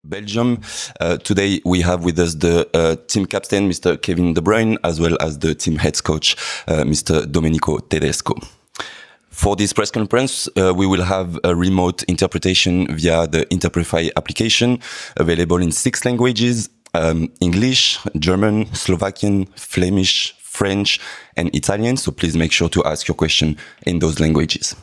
Belgium. Today we have with us the team captain, Mr. Kevin De Bruyne, as well as the team head coach, Mr. Domenico Tedesco. For this press conference, we will have a remote interpretation via the Interprefy application, available in 6 languages, English, German, Slovakian, Flemish, French, and Italian. So please make sure to ask your question in those languages.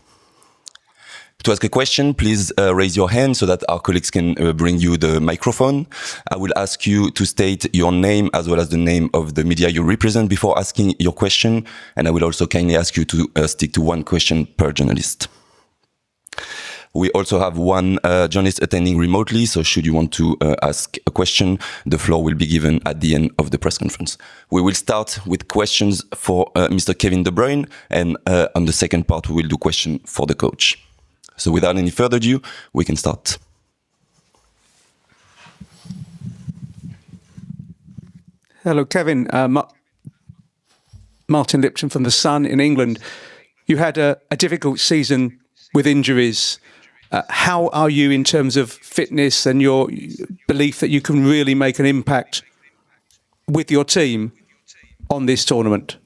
To ask a question, please raise your hand so that our colleagues can bring you the microphone. I will ask you to state your name as well as the name of the media you represent before asking your question. And I will also kindly ask you to stick to 1 question per journalist. We also have 1 journalist attending remotely, so should you want to ask a question, the floor will be given at the end of the press conference. We will start with questions for Mr. Kevin De Bruyne, and on the second part we will do question for the coach. So without any further ado, we can start. Hello, Kevin. Martin Lipton from The Sun in England. You had a difficult season with injuries. How are you in terms of fitness and your belief that you can really make an impact with your team on this tournament?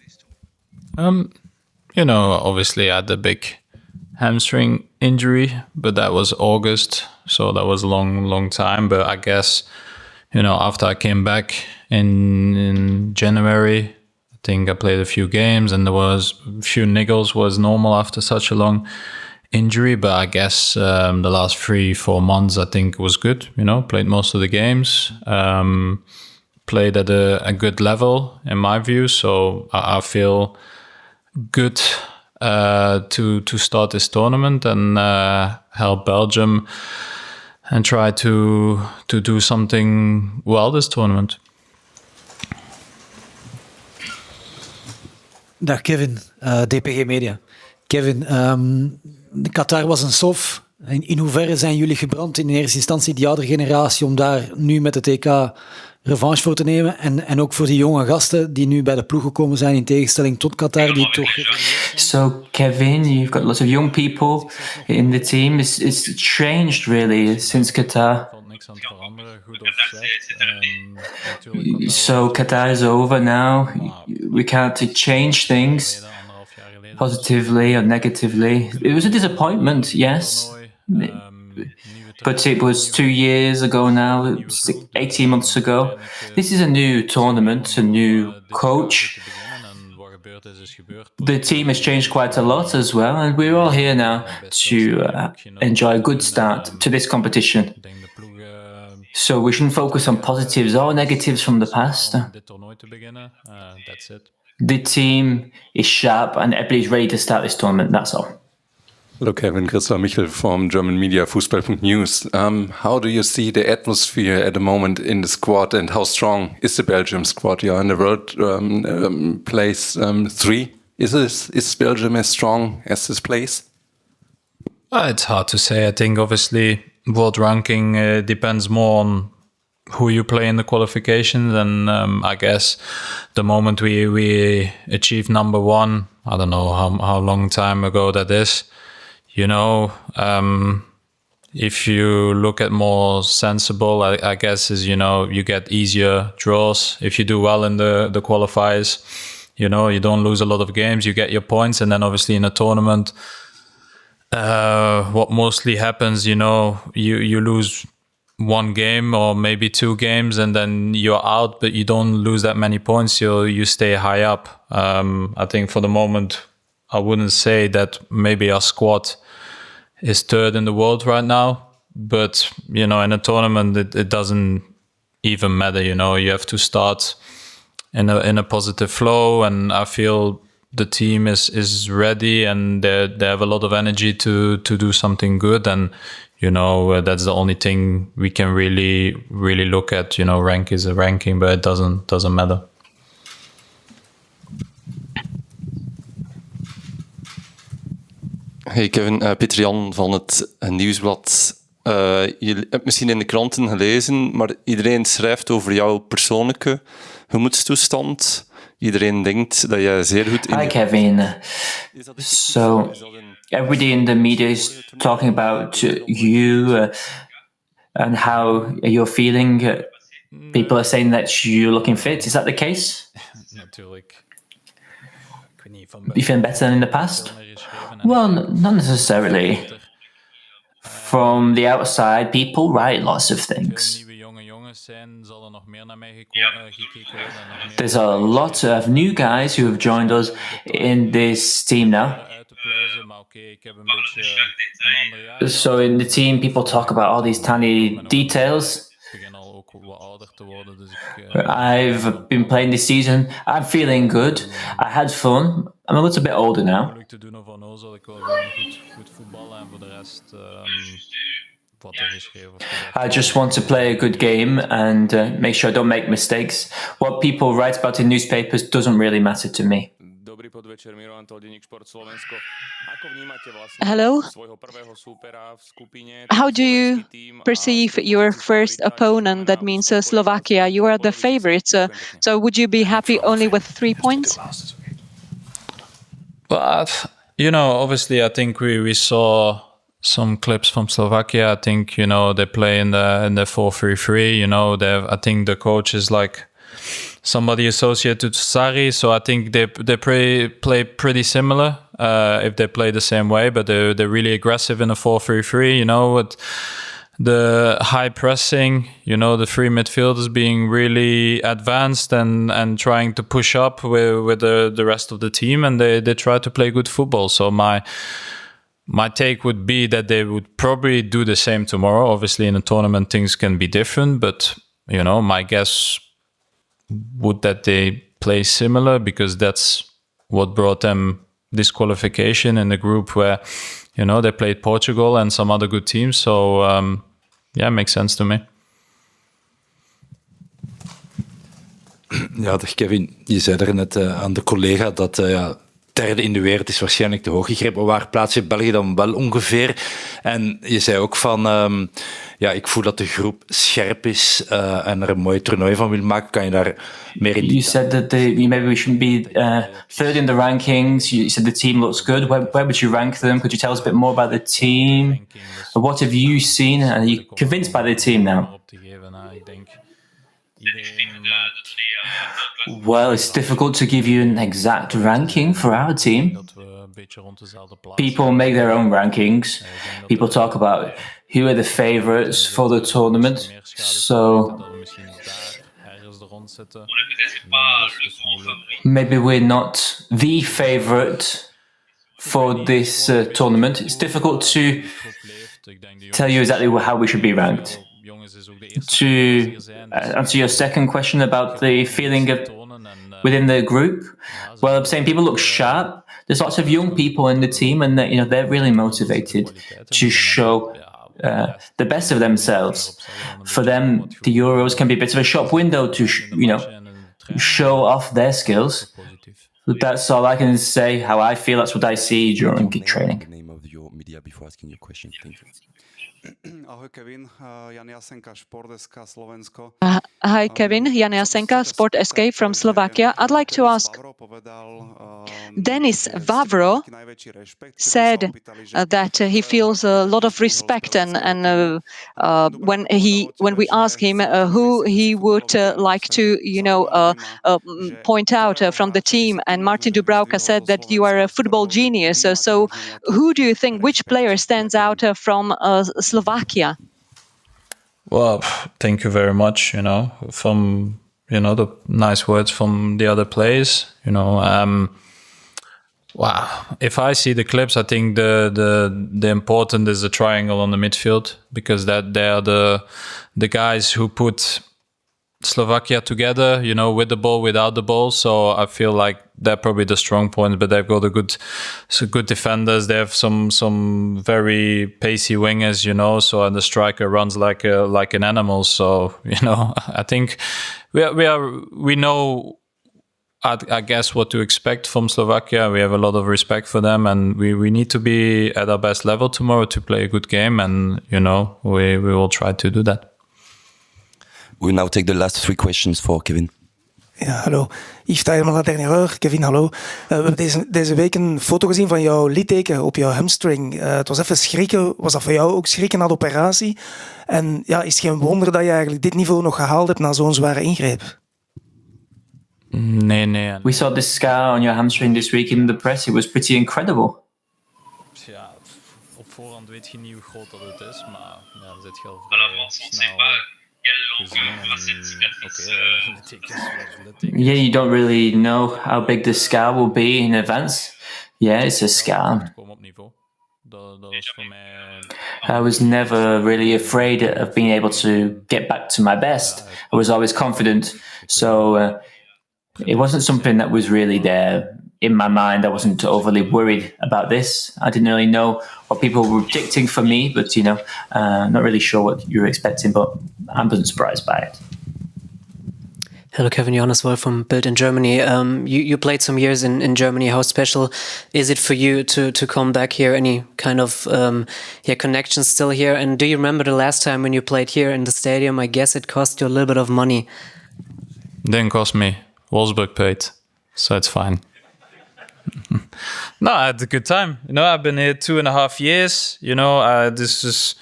Obviously I had the big hamstring injury, but that was August, so that was a long time. But I guess, after I came back in January, I think I played a few games and there was a few niggles, was normal after such a long injury. But I guess the last 3-4 months I think was good, played most of the games, played at a good level in my view, so I feel good to start this tournament and help Belgium and try to do something well this tournament. Dag Kevin, DPG Media. Kevin, Qatar was een sof. In hoeverre zijn jullie gebrand in eerste instantie, die oudere generatie, om daar nu met het EK revanche voor te nemen? En ook voor die jonge gasten die nu bij de ploeg gekomen zijn, in tegenstelling tot Qatar, die toch... So Kevin, you've got lots of young people in the team. It's changed really since Qatar. So Qatar is over now. We can't change things positively or negatively. It was a disappointment, yes. But it was 2 years ago now, 18 months ago. This is a new tournament, a new coach. The team has changed quite a lot as well, and we're all here now to enjoy a good start to this competition. So we shouldn't focus on positives or negatives from the past. The team is sharp and everybody's ready to start this tournament, that's all. Hello, Kevin. Christoph Michel from German media Fußball.news. How do you see the atmosphere at the moment in the squad, and how strong is the Belgium squad? You are in the world place 3. Is Belgium as strong as this place? It's hard to say. I think obviously world ranking depends more on who you play in the qualifications, and I guess the moment we achieve number 1, I don't know how long time ago that is. If you look at more sensible, I guess is, you get easier draws. If you do well in the qualifiers, you don't lose a lot of games, you get your points. And then obviously in a tournament, what mostly happens, you lose 1 game or maybe 2 games and then you're out, but you don't lose that many points. You stay high up. I think for the moment, I wouldn't say that maybe our squad is 3rd in the world right now, but in a tournament it doesn't even matter. You have to start in a positive flow, and I feel the team is ready and they have a lot of energy to do something good, and that's the only thing we can really look at. Rank is a ranking, but it doesn't matter. Hey Kevin, Pieter Jan van het Nieuwsblad. Je hebt misschien in de kranten gelezen, maar iedereen schrijft over jouw persoonlijke gemoedstoestand. Iedereen denkt dat jij zeer goed in... Hi Kevin. So everybody in the media is talking about you. and how you're feeling. People are saying that you're looking fit. Is that the case? You feeling better than in the past? Well, not necessarily. From the outside, people write lots of things. There's a lot of new guys who have joined us in this team now. So in the team, people talk about all these tiny details. I've been playing this season. I'm feeling good. I had fun. I'm a little bit older now. I just want to play a good game and make sure I don't make mistakes. What people write about in newspapers doesn't really matter to me. Hello. How do you perceive your first opponent? That means Slovakia. You are the favorites. So would you be happy only with 3 points? But, obviously, I think we saw some clips from Slovakia. I think, they play in the 4-3-3. I think the coach is like somebody associated to Sarri, so I think they play pretty similar if they play the same way, but they're really aggressive in a 4-3-3, with the high pressing, the three midfielders being really advanced and trying to push up with the rest of the team, and they try to play good football. So my take would be that they would probably do the same tomorrow. Obviously, in a tournament, things can be different, but, my guess would that they play similar, because that's what brought them disqualification in the group where, they played Portugal and some other good teams. So, it makes sense to me. Ja, dag Kevin. Je zei er net aan de collega dat derde in de wereld is waarschijnlijk te hoog gegrepen. Waar plaats je België dan wel ongeveer? En je zei ook van, ik voel dat de groep scherp is en er een mooi toernooi van wil maken. Kan je daar meer in? You said that maybe we shouldn't be third in the rankings. You said the team looks good. Where would you rank them? Could you tell us a bit more about the team? What have you seen? Are you convinced by the team now? Well, it's difficult to give you an exact ranking for our team. People make their own rankings. People talk about who are the favorites for the tournament. So maybe we're not the favorite for this tournament. It's difficult to tell you exactly how we should be ranked. To answer your second question about the feeling of within the group, well, I'm saying people look sharp. There's lots of young people in the team, and they're really motivated to show the best of themselves. For them, the Euros can be a bit of a shop window to show off their skills. That's all I can say. How I feel, that's what I see during training. Name of your media before asking your question. Thank you. Ahoj Kevin, Jan Jasenka, Sport.sk, Slovensko. Hi Kevin, Jan Jasenka, Sport.sk from Slovakia. I'd like to ask, Denis Vavro said that he feels a lot of respect, and when we ask him who he would like to point out from the team, and Martin Dubravka said that you are a football genius. So who do you think, which player stands out from Slovakia? Well, thank you very much, from, the nice words from the other players, wow. If I see the clips, I think the important is the triangle on the midfield, because that they are the guys who put Slovakia together, with the ball, without the ball. So I feel like they're probably the strong point, but they've got good defenders. They have some very pacey wingers, so, and the striker runs like an animal. So, I think we know, I guess, what to expect from Slovakia. We have a lot of respect for them, and we need to be at our best level tomorrow to play a good game, and, we will try to do that. We'll now take the last three questions for Kevin. Ja, hallo. Yves Tijmen, La Dernière Heure. Kevin, hallo. We hebben deze week een foto gezien van jouw litteken op jouw hamstring. Het was even schrikken. Was dat voor jou ook schrikken na de operatie? En ja, is het geen wonder dat je eigenlijk dit niveau nog gehaald hebt na zo'n zware ingreep? Nee. We saw this scar on your hamstring this week in the press. It was pretty incredible. Ja, op voorhand weet je niet hoe groot dat het is, maar ja, dan zit je al snel Yeah, you don't really know how big the scar will be in advance. Yeah, it's a scar. I was never really afraid of being able to get back to my best. I was always confident. So it wasn't something that was really there in my mind. I wasn't overly worried about this. I didn't really know what people were predicting for me, but not really sure what you were expecting, but I wasn't surprised by it. Hello, Kevin. Johannes Wolf from Bild in Germany. You played some years in Germany. How special is it for you to come back here? Any kind of connections still here? And do you remember the last time when you played here in the stadium? I guess it cost you a little bit of money. Didn't cost me. Wolfsburg paid, so it's fine. No, I had a good time. I've been here 2.5 years. This is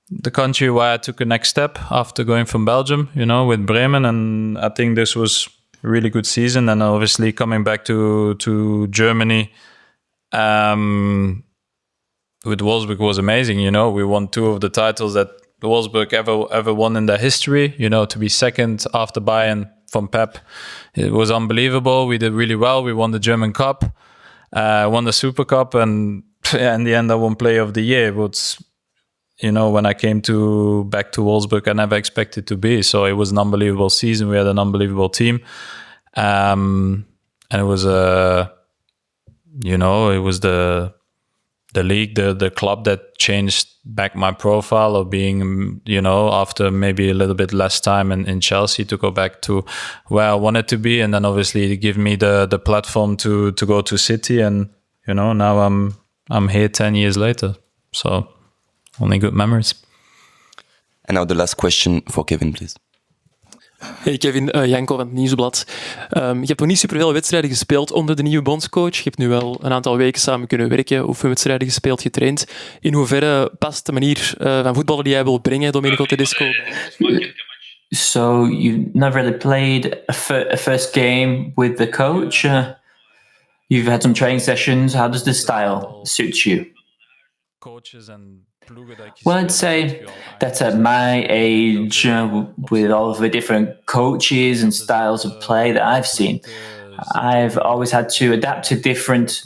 the country where I took a next step after going from Belgium, with Bremen. And I think this was a really good season. And obviously coming back to Germany with Wolfsburg was amazing. We won 2 of the titles that Wolfsburg ever won in their history. To be second after Bayern from Pep, it was unbelievable. We did really well. We won the German Cup, won the Super Cup, and in the end I won Player of the Year. But when I came back to Wolfsburg, I never expected to be. So it was an unbelievable season. We had an unbelievable team, and it was it was the league, the club that changed back my profile of being, after maybe a little bit less time in Chelsea, to go back to where I wanted to be, and then obviously give me the platform to go to City, and now I'm here 10 years later, so only good memories. And now the last question for Kevin, please. Hey Kevin, Janko van het Nieuwsblad. Je hebt nog niet superveel wedstrijden gespeeld onder de nieuwe bondscoach. Je hebt nu wel een aantal weken samen kunnen werken, oefenwedstrijden gespeeld, getraind. In hoeverre past de manier van voetballen die jij wil brengen, Domenico Tedesco? So you've never really played a first game with the coach. You've had some training sessions. How does the style suit you? Well, I'd say that at my age, with all of the different coaches and styles of play that I've seen, I've always had to adapt to different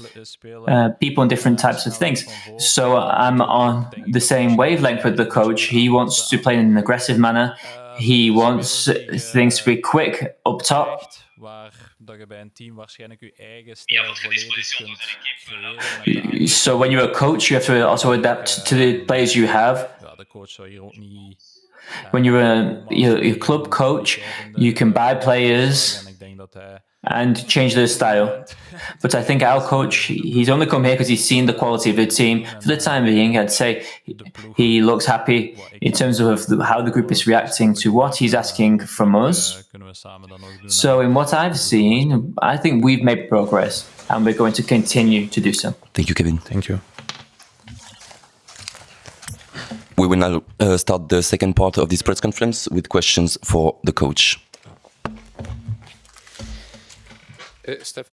people and different types of things. So I'm on the same wavelength with the coach. He wants to play in an aggressive manner. He wants things to be quick up top. So when you're a coach, you have to also adapt to the players you have. When you're a club coach, you can buy players and change their style. But I think our coach, he's only come here because he's seen the quality of the team. For the time being, I'd say he looks happy in terms of how the group is reacting to what he's asking from us. So in what I've seen, I think we've made progress, and we're going to continue to do so. Thank you, Kevin. Thank you. We will now start the second part of this press conference with questions for the coach. Steph.